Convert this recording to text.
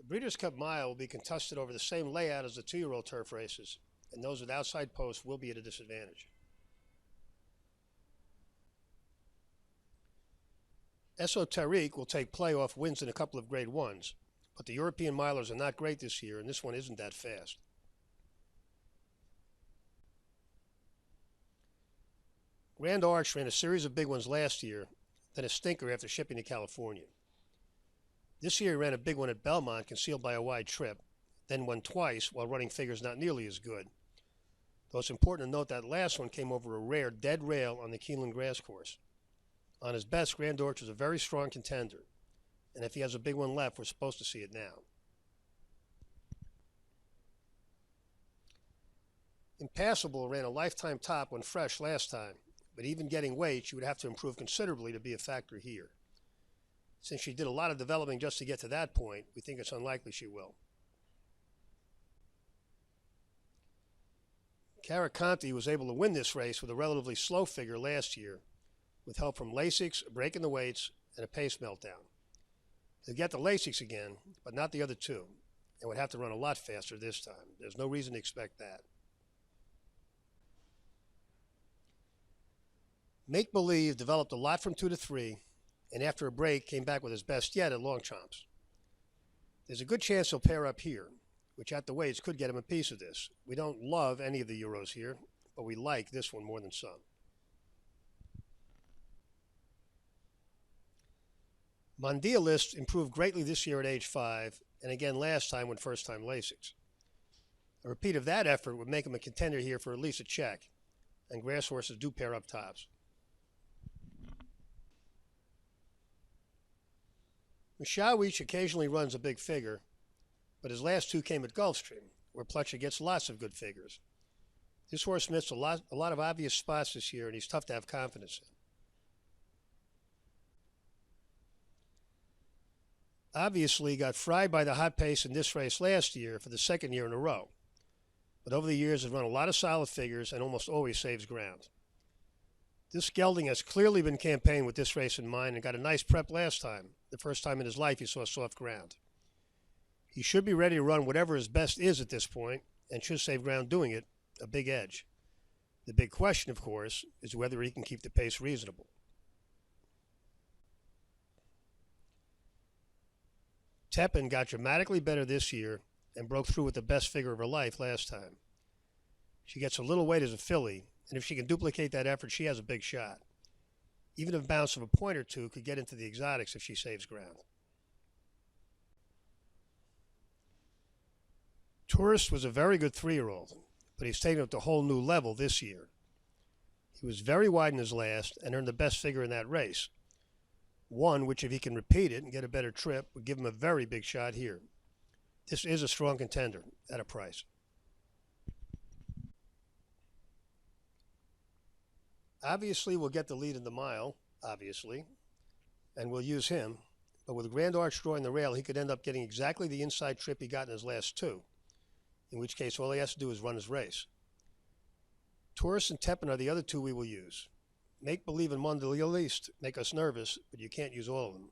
Breeders' Cup Mile will be contested over the same layout as the 2-year-old turf races, and those with outside posts will be at a disadvantage. Esoterique will take playoff wins in a couple of Grade 1s, but the European milers are not great this year, and this one isn't that fast. Grand Arch ran a series of big ones last year, then a stinker after shipping to California. This year he ran a big one at Belmont, concealed by a wide trip, then won twice while running figures not nearly as good. Though it's important to note that last one came over a rare dead rail on the Keeneland grass course. On his best, Grand Arch was a very strong contender, and if he has a big one left, we're supposed to see it now. Impassable ran a lifetime top when fresh last time, but even getting weight, she would have to improve considerably to be a factor here. Since she did a lot of developing just to get to that point, we think it's unlikely she will. Caraconte was able to win this race with a relatively slow figure last year, with help from Lasix, a break in the weights, and a pace meltdown. He'll get the Lasix again, but not the other two, and would have to run a lot faster this time. There's no reason to expect that. Make Believe developed a lot from 2 to 3, and after a break came back with his best yet at Longchamps. There's a good chance he'll pair up here, which at the weights could get him a piece of this. We don't love any of the Euros here, but we like this one more than some. Mondialist improved greatly this year at age 5, and again last time when first-time Lasix. A repeat of that effort would make him a contender here for at least a check, and grass horses do pair up tops. Mishawich occasionally runs a big figure, but his last 2 came at Gulfstream, where Pletcher gets lots of good figures. This horse missed a lot of obvious spots this year, and he's tough to have confidence in. Obviously, he got fried by the hot pace in this race last year for the 2nd year in a row, but over the years has run a lot of solid figures and almost always saves ground. This gelding has clearly been campaigning with this race in mind and got a nice prep last time, the first time in his life he saw soft ground. He should be ready to run whatever his best is at this point and should save ground doing it, a big edge. The big question, of course, is whether he can keep the pace reasonable. Tepin got dramatically better this year and broke through with the best figure of her life last time. She gets a little weight as a filly, and if she can duplicate that effort, she has a big shot. Even a bounce of a point or two could get into the exotics if she saves ground. Tourist was a very good 3-year-old, but he's taken it to a whole new level this year. He was very wide in his last and earned the best figure in that race. One which, if he can repeat it and get a better trip, would give him a very big shot here. This is a strong contender at a price. Obviously, we'll get the lead in the mile, obviously, and we'll use him. But with Grand Arch drawing the rail, he could end up getting exactly the inside trip he got in his last 2, in which case all he has to do is run his race. Taurus and Tepin are the other 2 we will use. Make Believe and Mondialist make us nervous, but you can't use all of them.